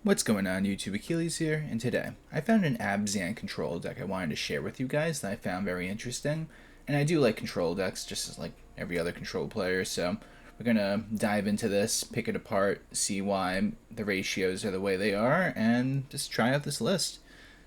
What's going on YouTube? Achilles here, and today I found an Abzan control deck I wanted to share with you guys that I found very interesting. And I do like control decks just as like every other control player, so we're gonna dive into this, pick it apart, see why the ratios are the way they are, and just try out this list.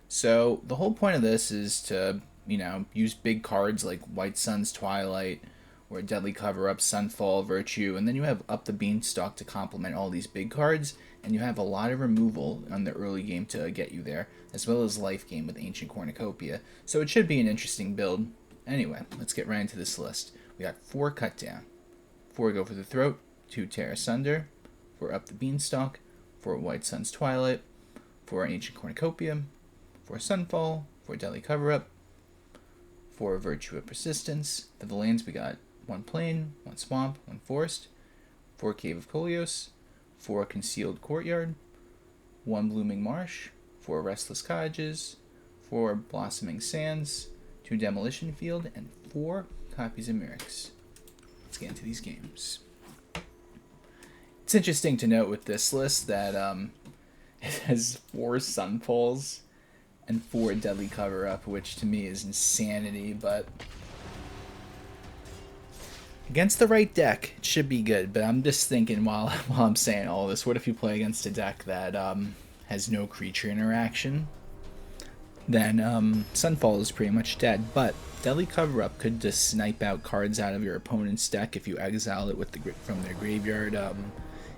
So the whole point of this is to, use big cards like White Sun's Twilight, or Deadly Cover Up, Sunfall, Virtue, and then you have Up the Beanstalk to complement all these big cards, and you have a lot of removal on the early game to get you there, as well as life gain with Ancient Cornucopia. So it should be an interesting build. Anyway, let's get right into this list. We got 4 Cut Down, 4 Go for the Throat, 2 Tear Asunder, 4 Up the Beanstalk, 4 White Sun's Twilight, 4 Ancient Cornucopia, 4 Sunfall, 4 Deadly Cover Up, 4 Virtue of Persistence. For the lands, we got 1 Plain, 1 Swamp, 1 Forest, 4 Cave of Koilos, 4 Concealed Courtyard, 1 Blooming Marsh, 4 Restless Cottages, 4 Blossoming Sands, 2 Demolition Field, and 4 copies of Mirrex. Let's get into these games. It's interesting to note with this list that it has 4 Sunfalls and 4 Deadly Cover Up, which to me is insanity, but against the right deck, it should be good. But I'm just thinking while I'm saying all this, what if you play against a deck that has no creature interaction? Then Sunfall is pretty much dead. But Deadly Cover Up could just snipe out cards out of your opponent's deck if you exile it from their graveyard.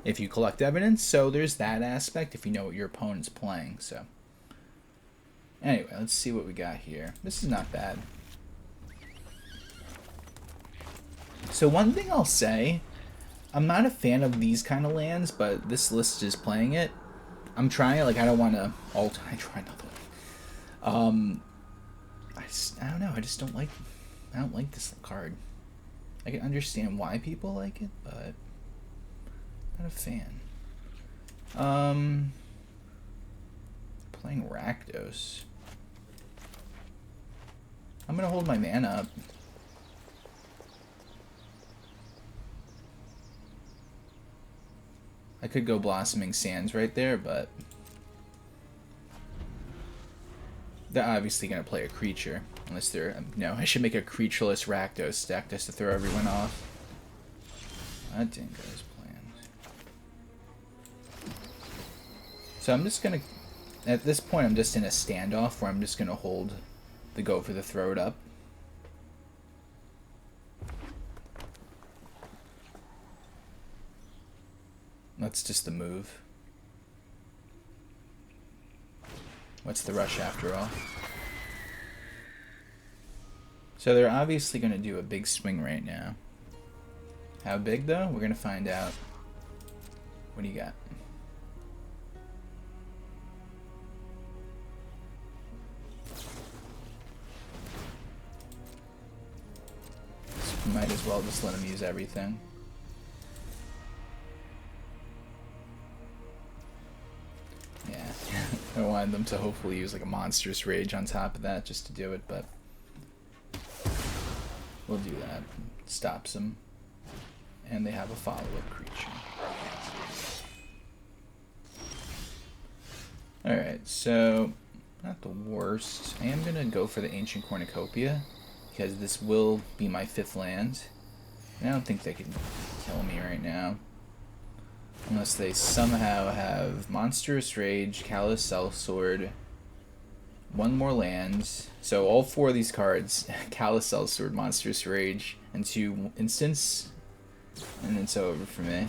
If you collect evidence, so there's that aspect if you know what your opponent's playing. So anyway, let's see what we got here. This is not bad. So one thing I'll say, I'm not a fan of these kind of lands, but this list is playing it. I'm trying it, like I don't want to alt. I try nothing. I don't know. I just don't like. I don't like this card. I can understand why people like it, but I'm not a fan. Playing Rakdos. I'm gonna hold my mana up. I could go Blossoming Sands right there, but they're obviously going to play a creature. Unless they're... no, I should make a creatureless Rakdos deck just to throw everyone off. That didn't go as planned. So I'm just going to... at this point, I'm just in a standoff where I'm just going to hold the Go for the Throat up. That's just the move. What's the rush after all? So they're obviously going to do a big swing right now. How big though? We're going to find out. What do you got? So might as well just let them use everything. Yeah, I wanted them to hopefully use like a Monstrous Rage on top of that just to do it, but we'll do that. Stops them. And they have a follow-up creature. Alright, so not the worst. I am going to go for the Ancient Cornucopia because this will be my 5th land. And I don't think they can kill me right now. Unless they somehow have Monstrous Rage, Callous Sellsword, 1 more land. So all 4 of these cards, Callous Sellsword, Monstrous Rage, and 2 instants. And it's over for me.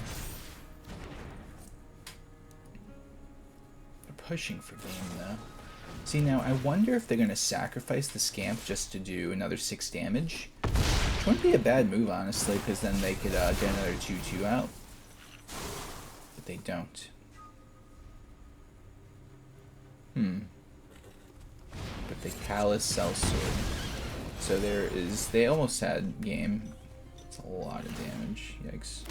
They're pushing for game though. See now, I wonder if they're going to sacrifice the Scamp just to do another 6 damage. Which wouldn't be a bad move honestly, because then they could get another 2/2 out. They don't. But they Callous Sellsword. So there is... they almost had game. It's a lot of damage. Yikes.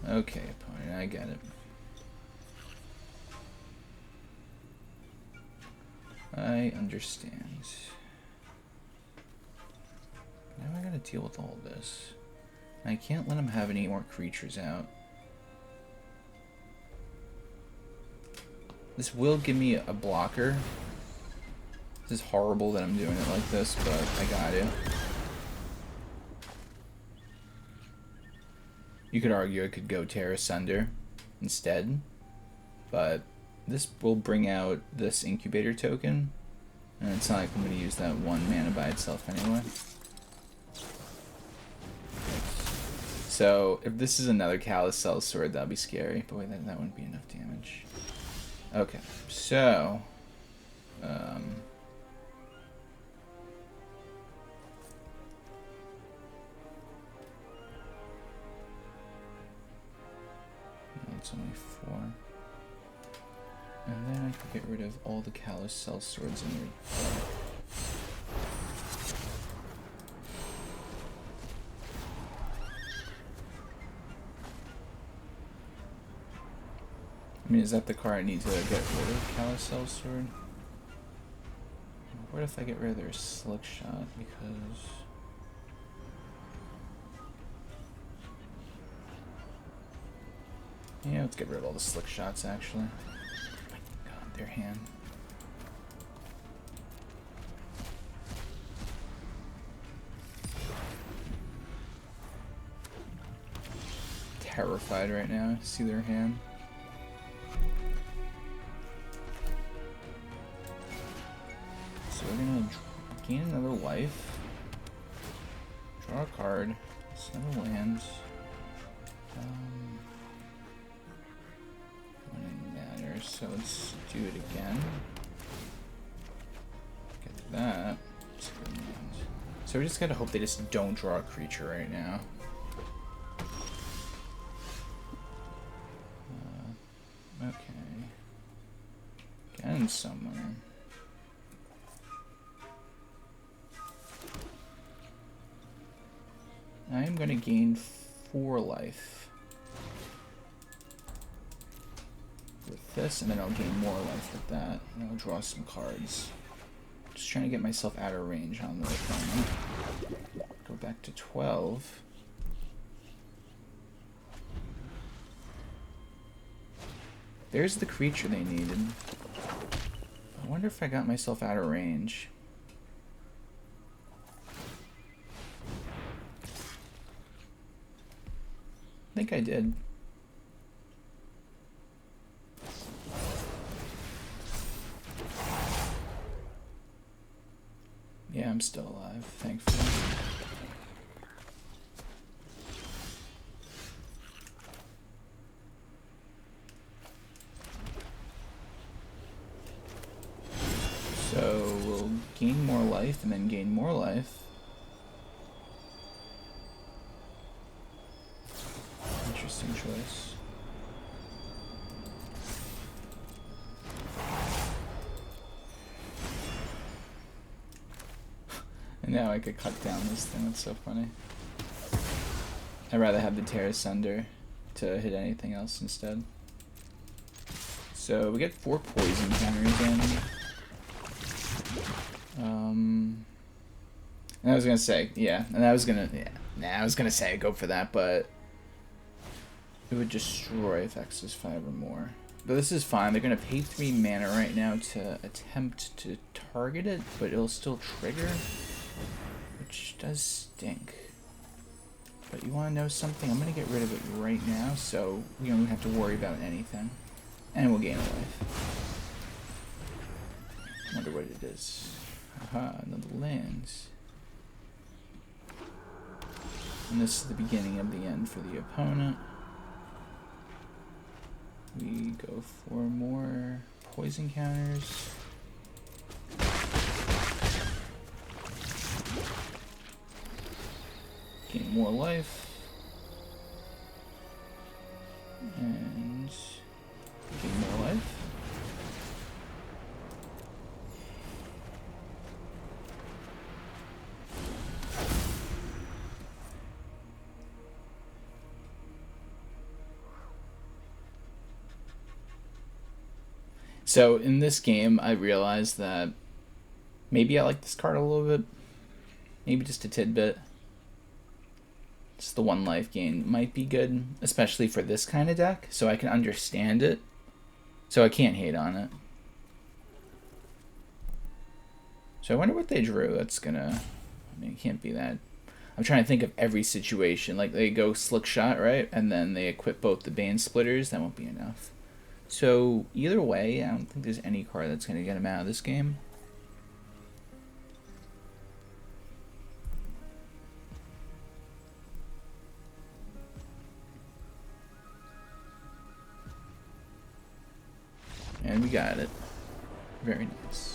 Okay, opponent, I get it. I understand. Now I gotta deal with all this. I can't let him have any more creatures out. This will give me a blocker. This is horrible that I'm doing it like this, but I got to. You could argue I could go Tear Asunder instead, but this will bring out this incubator token, and it's not like I'm going to use that 1 mana by itself anyway. So if this is another Carousel Sword, that'd be scary, but wait, that wouldn't be enough damage. Okay, so it's only 4. And then I could get rid of all the Carousel Swords in your deck. I mean, is that the card I need to get rid of, Carousel Sword? What if I get rid of their Slick Shot? Because... yeah, let's get rid of all the Slick Shots, actually. Oh my god, their hand. Terrified right now to see their hand. So we're gonna gain another life, draw a card, several lands. Wouldn't matter, so let's do it again. Get that. So we just gotta hope they just don't draw a creature right now. Okay. Again somewhere. I am going to gain 4 life with this, and then I'll gain more life with that, and I'll draw some cards. Just trying to get myself out of range on the opponent. Go back to 12. There's the creature they needed. I wonder if I got myself out of range. I think I did. Yeah, I'm still alive, thankfully. So we'll gain more life and then gain more life. Interesting choice. And now I could cut down this thing, that's so funny. I'd rather have the Tear Asunder to hit anything else instead. So we get 4 poison counters in. And I was gonna say, yeah, and I was gonna say go for that, but it would destroy if X is 5 or more. But this is fine. They're gonna pay 3 mana right now to attempt to target it, but it'll still trigger, which does stink. But you want to know something? I'm gonna get rid of it right now, so we don't have to worry about anything, and we'll gain a life. Wonder what it is. Aha, another lands. And this is the beginning of the end for the opponent. We go for more poison counters. Gain more life. And gain more life. So in this game, I realized that maybe I like this card a little bit. Maybe just a tidbit. Just the 1 life gain might be good, especially for this kind of deck, so I can understand it. So I can't hate on it. So I wonder what they drew. That's gonna... I mean, it can't be that. I'm trying to think of every situation. Like, they go Slick Shot, right? And then they equip both the Bane Splitters. That won't be enough. So, either way, I don't think there's any card that's going to get him out of this game. And we got it. Very nice.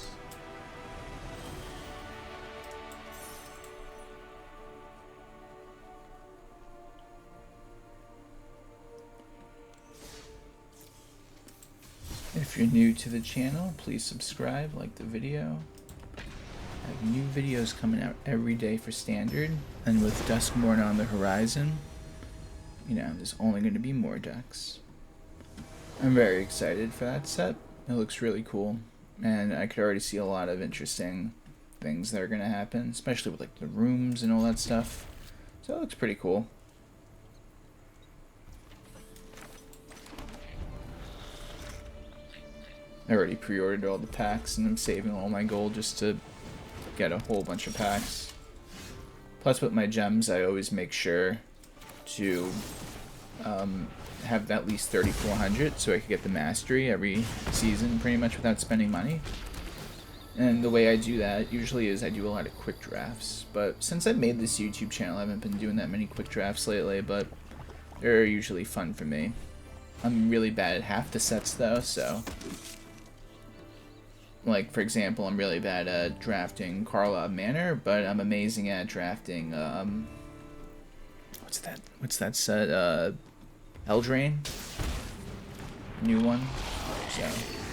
If you're new to the channel, please subscribe, like the video. I have new videos coming out every day for Standard, and with Duskmourn on the horizon, you know, there's only going to be more decks. I'm very excited for that set. It looks really cool, and I could already see a lot of interesting things that are going to happen, especially with like the rooms and all that stuff. So it looks pretty cool. I already pre-ordered all the packs, and I'm saving all my gold just to get a whole bunch of packs. Plus, with my gems, I always make sure to have at least 3,400 so I can get the mastery every season pretty much without spending money. And the way I do that usually is I do a lot of quick drafts. But since I made this YouTube channel, I haven't been doing that many quick drafts lately, but they're usually fun for me. I'm really bad at half the sets though, so... Like, for example, I'm really bad at drafting Karlov Manor, but I'm amazing at drafting, what's that set, Eldraine? New one? So,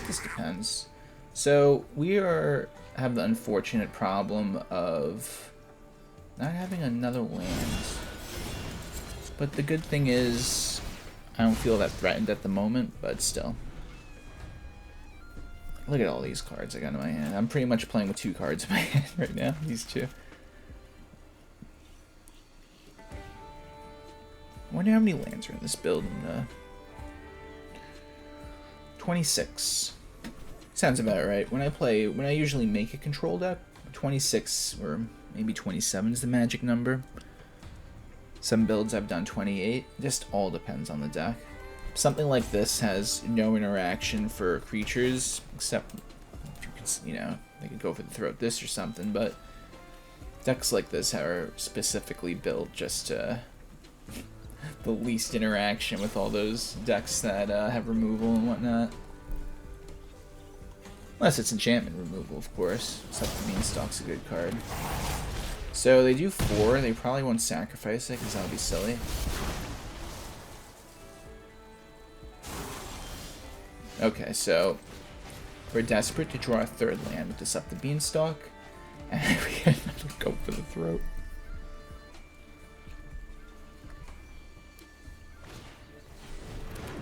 this depends. So, we have the unfortunate problem of not having another land. But the good thing is, I don't feel that threatened at the moment, but still. Look at all these cards I got in my hand. I'm pretty much playing with 2 cards in my hand right now. These 2. I wonder how many lands are in this build. 26. Sounds about right. When I usually make a control deck, 26 or maybe 27 is the magic number. Some builds I've done 28. Just all depends on the deck. Something like this has no interaction for creatures, except, you know, they could go for the throat this or something, but decks like this are specifically built just to the least interaction with all those decks that have removal and whatnot. Unless it's enchantment removal, of course. Up the Beanstalk's a good card. So they do 4, they probably won't sacrifice it because that would be silly. Okay, so we're desperate to draw a 3rd land with this Up the Beanstalk, and we can go for the throat.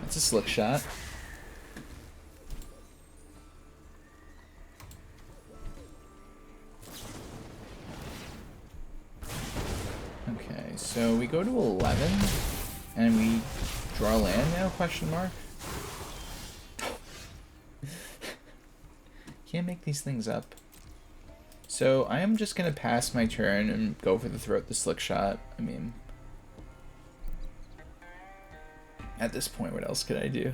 That's a Slick Shot. Okay, so we go to 11, and we draw land now, question mark? Can't make these things up. So I am just gonna pass my turn and go for the throat, the Slick Shot. I mean, at this point, what else could I do?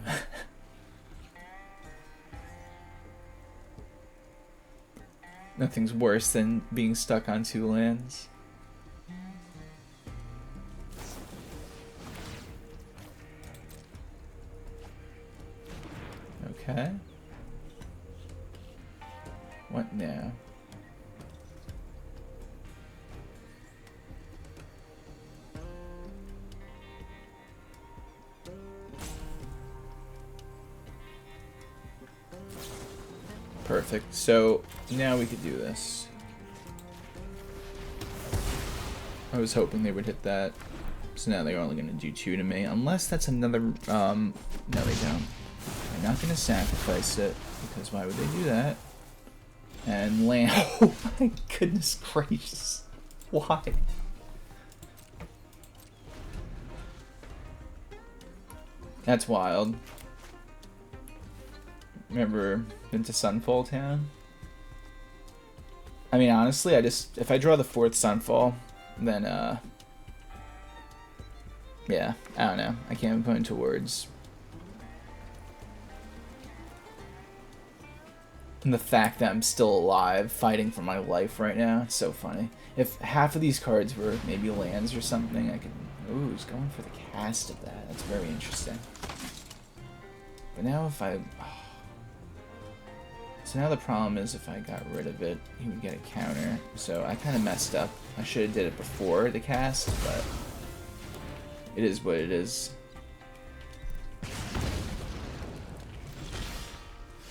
Nothing's worse than being stuck on 2 lands. Okay. What now? Perfect. So now we could do this. I was hoping they would hit that. So now they're only going to do 2 to me. Unless that's another... no, they don't. They're not going to sacrifice it. Because why would they do that? And land... Oh my goodness gracious. Why? That's wild. Remember been to Sunfall Town? I mean, honestly, if I draw the 4th Sunfall, then yeah, I don't know. I can't put into words. And the fact that I'm still alive, fighting for my life right now, it's so funny. If half of these cards were maybe lands or something, I could... Ooh, he's going for the cast of that. That's very interesting. But now if I... So now the problem is if I got rid of it, he would get a counter. So I kind of messed up. I should have did it before the cast, but... It is what it is.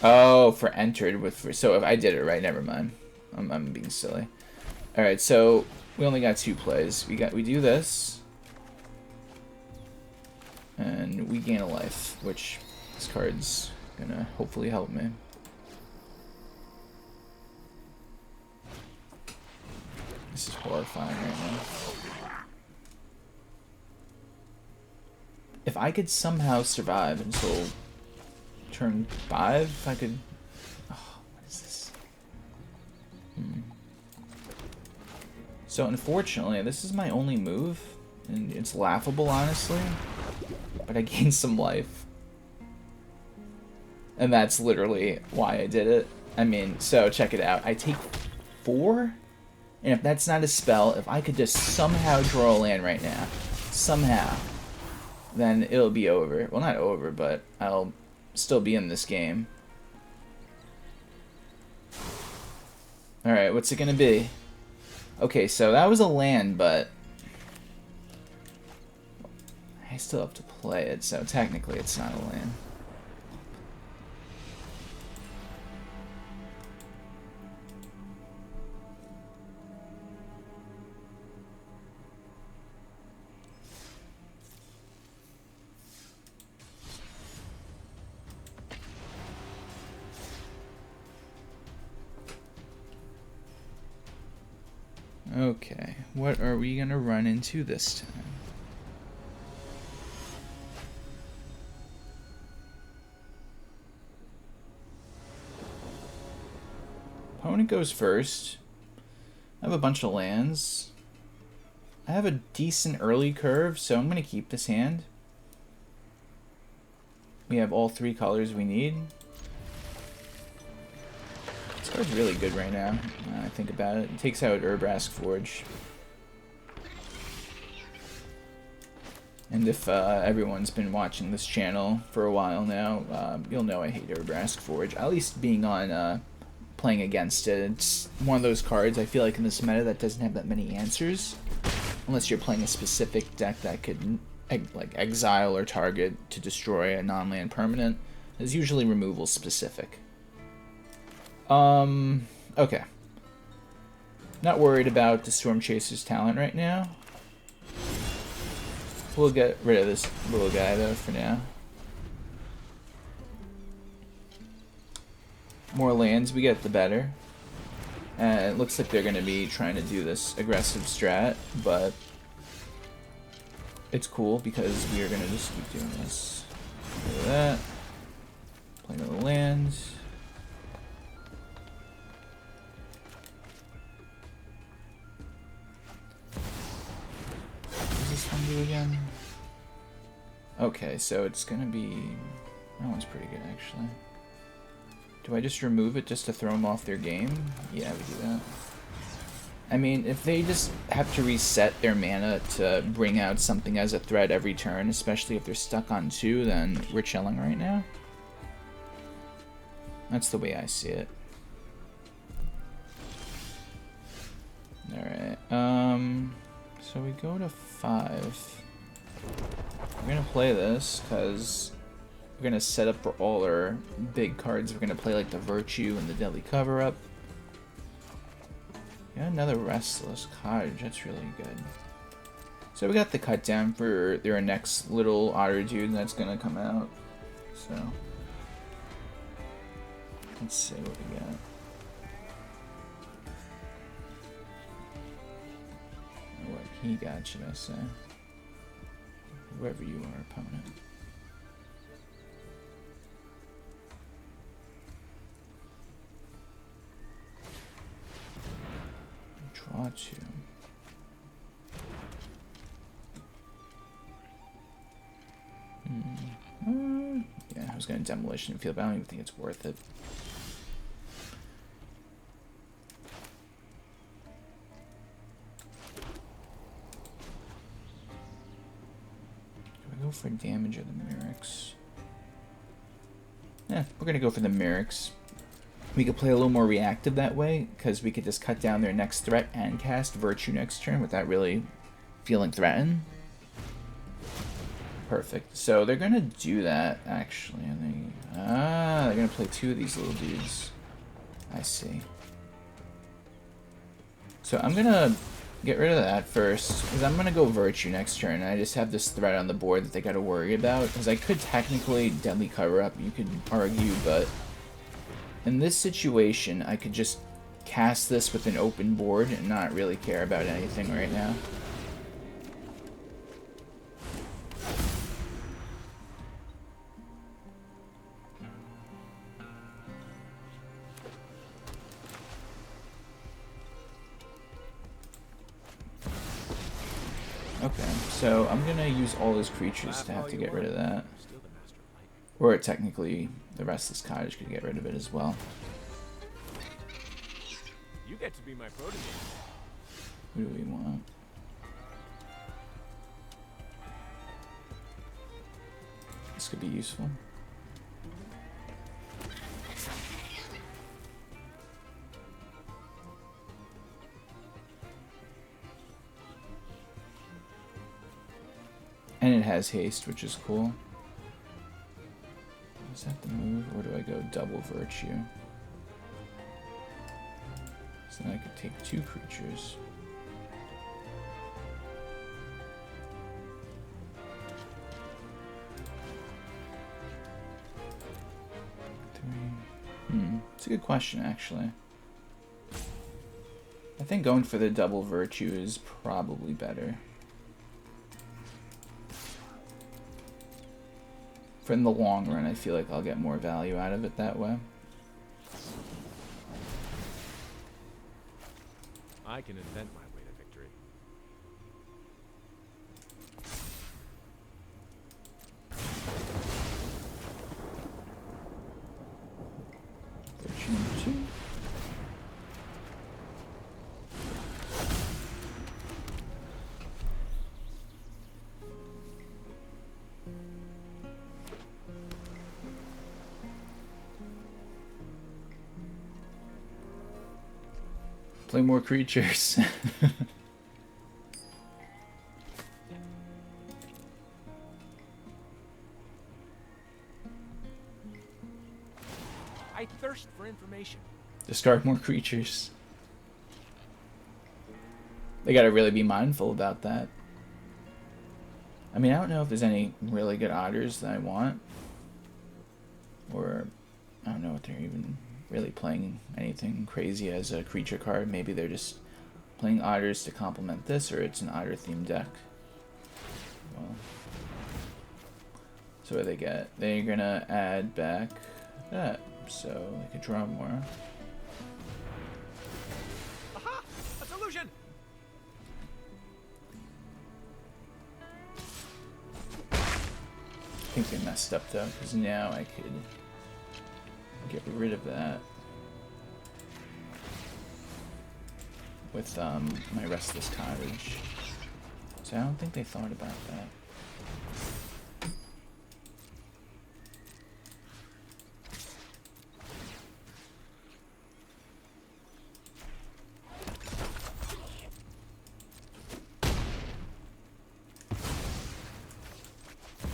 Oh, for entered with... So if I did it right, never mind. I'm being silly. Alright, so we only got 2 plays. We do this. And we gain a life, which this card's gonna hopefully help me. This is horrifying right now. If I could somehow survive until turn 5, if I could... Oh, what is this? So unfortunately, this is my only move, and it's laughable, honestly. But I gained some life. And that's literally why I did it. I mean, so check it out. I take 4? And if that's not a spell, if I could just somehow draw a land right now, somehow, then it'll be over. Well, not over, but I'll still be in this game. Alright, what's it gonna be? Okay, so that was a land, but I still have to play it, so technically it's not a land. Okay, what are we gonna run into this time? Opponent goes first. I have a bunch of lands. I have a decent early curve, so I'm gonna keep this hand. We have all 3 colors we need. This card's really good right now, when I think about it. It takes out Urbrask Forge. And if everyone's been watching this channel for a while now, you'll know I hate Urbrask Forge. At least being on playing against it. It's one of those cards I feel like in this meta that doesn't have that many answers. Unless you're playing a specific deck that could like exile or target to destroy a non-land permanent. It's usually removal specific. Okay. Not worried about the Storm Chaser's talent right now. We'll get rid of this little guy though for now. More lands we get, the better. And it looks like they're going to be trying to do this aggressive strat, but it's cool because we are going to just keep doing this. Look at that. Play another land. What does this one do again? Okay, so it's going to be... That one's pretty good, actually. Do I just remove it just to throw them off their game? Yeah, we do that. I mean, if they just have to reset their mana to bring out something as a threat every turn, especially if they're stuck on 2, then we're chilling right now. That's the way I see it. Alright, so we go to 5. We're gonna play this, because we're going to set up for all our big cards. We're going to play like the Virtue and the Deadly Cover-Up. Yeah, another Restless Cottage. That's really good. So we got the cut down for their next little otter dude that's going to come out. So let's see what we got. What he got, should I say. Whoever you are, opponent. 2. Yeah, I was going to Demolition Field, but I don't even think it's worth it. Do I go for damage or the Mirrex? Yeah, we're going to go for the Mirrex. We could play a little more reactive that way, because we could just cut down their next threat and cast Virtue next turn without really feeling threatened. Perfect. So they're going to do that, actually. They're going to play 2 of these little dudes. I see. So I'm going to get rid of that first, because I'm going to go Virtue next turn. And I just have this threat on the board that they got to worry about, because I could technically Deadly Cover Up, you could argue, but in this situation, I could just cast this with an open board and not really care about anything right now. Okay, so I'm gonna use all those creatures to have to get rid of that. Or technically, the Restless Cottage could get rid of it as well. You get to be my protege. Who do we want? This could be useful. And it has haste, which is cool. Is that the move, or do I go double Virtue? So then I could take 2 creatures. It's a good question, actually. I think going for the double Virtue is probably better. For in the long run, I feel like I'll get more value out of it that way. I can invent my way to victory. Virtue number 2. Play more creatures. I thirst for information. Discard more creatures. They gotta really be mindful about that. I mean, I don't know if there's any really good otters that I want. Or, I don't know if they're even really playing anything crazy as a creature card. Maybe they're just playing otters to complement this, or it's an otter themed deck. Well, so what do they get? They're gonna add back that, so they could draw more. Aha! A solution! I think they messed up though, because now I could get rid of that with my Restless Cottage. So I don't think they thought about that.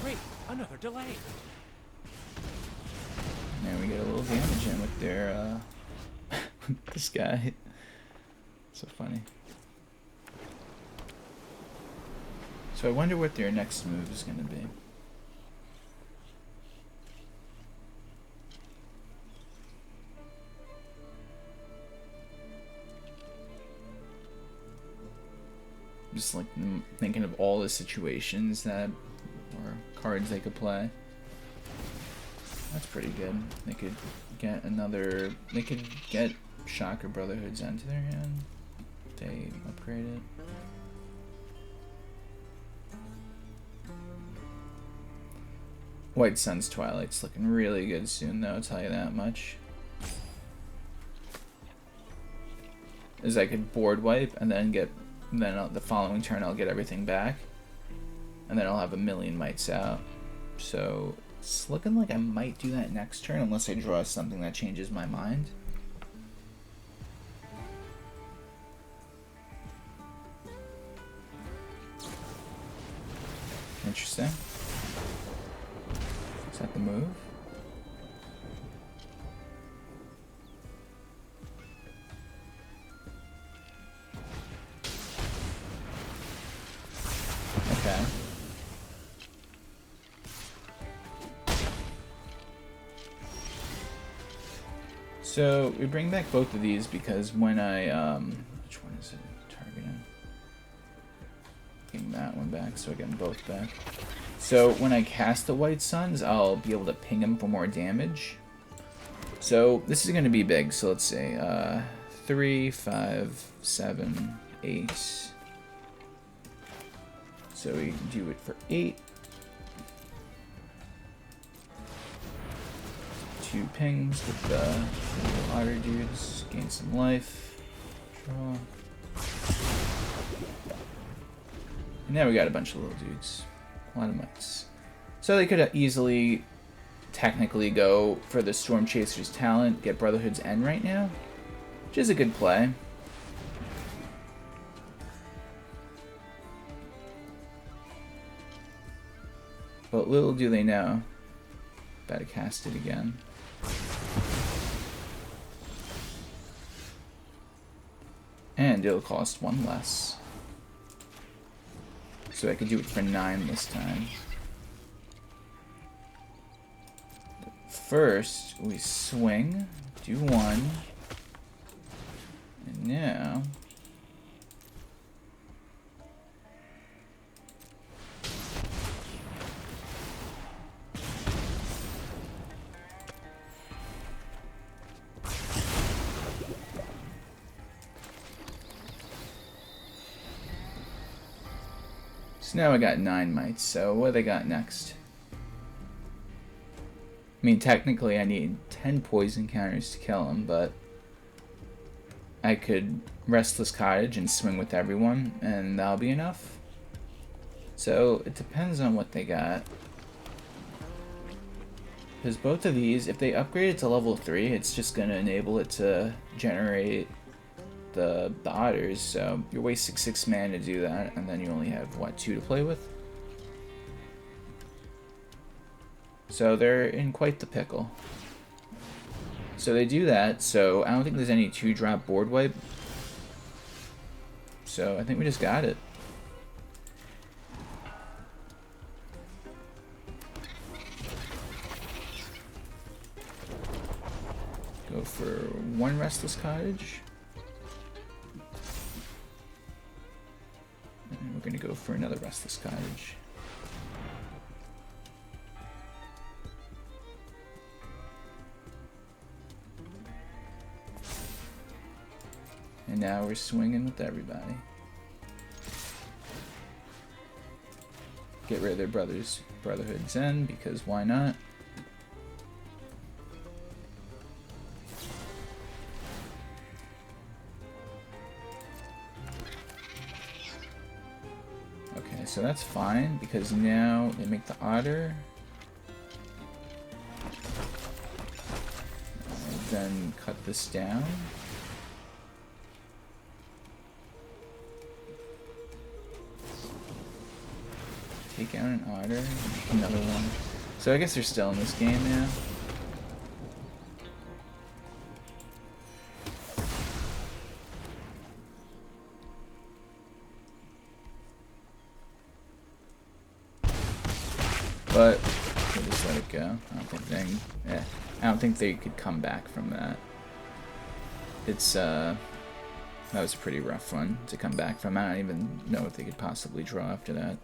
Great, another delay. And we get a little damage in with their this guy. So funny. So I wonder what their next move is going to be. Just like thinking of all the situations that, or cards they could play. That's pretty good. They could get another, they could get Shocker Brotherhood's into their hand. They upgrade it. White Sun's Twilight's looking really good soon, though, I'll tell you that much. Is I could board wipe and then get, the following turn I'll get everything back, and then I'll have a million mites out. So it's looking like I might do that next turn unless I draw something that changes my mind. Interesting. Is that the move? Okay. So we bring back both of these because when I which one is it targeting? Getting that one back, so I get them both back. So when I cast the White Suns, I'll be able to ping him for more damage. So this is going to be big. So let's say 3, 5, 7, 8. So we do it for 8. 2 pings with the otter dudes. Gain some life. Draw. And now we got a bunch of little dudes. A lot of mites. So they could easily, technically, go for the Storm Chaser's talent, get Brotherhood's End right now, which is a good play. But little do they know, about to cast it again. And it'll cost 1 less. So I could do it for 9 this time. First, we swing, do 1, and now... So now I got 9 mites, so what do they got next? I mean, technically I need 10 poison counters to kill him, but I could Restless Cottage and swing with everyone, and that'll be enough. So it depends on what they got. Because both of these, if they upgrade it to level 3, it's just going to enable it to generate the otters, so you're wasting 6 mana to do that, and then you only have, what, 2 to play with? So they're in quite the pickle. So they do that, so I don't think there's any 2-drop board wipe. So I think we just got it. Go for 1 Restless Cottage. And we're going to go for another Restless Cottage. And now we're swinging with everybody. Get rid of their Brotherhood's End, because why not? Okay, so that's fine, because now they make the otter. Then cut this down. Take out an otter, make another one. So I guess they're still in this game now. But we'll just let it go. I don't think they could come back from that. It's that was a pretty rough one to come back from. I don't even know if they could possibly draw after that.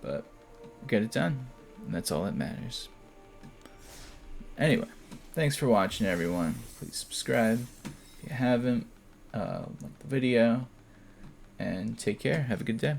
But get it done, and that's all that matters. Anyway, thanks for watching, everyone. Please subscribe if you haven't. Like the video, and take care. Have a good day.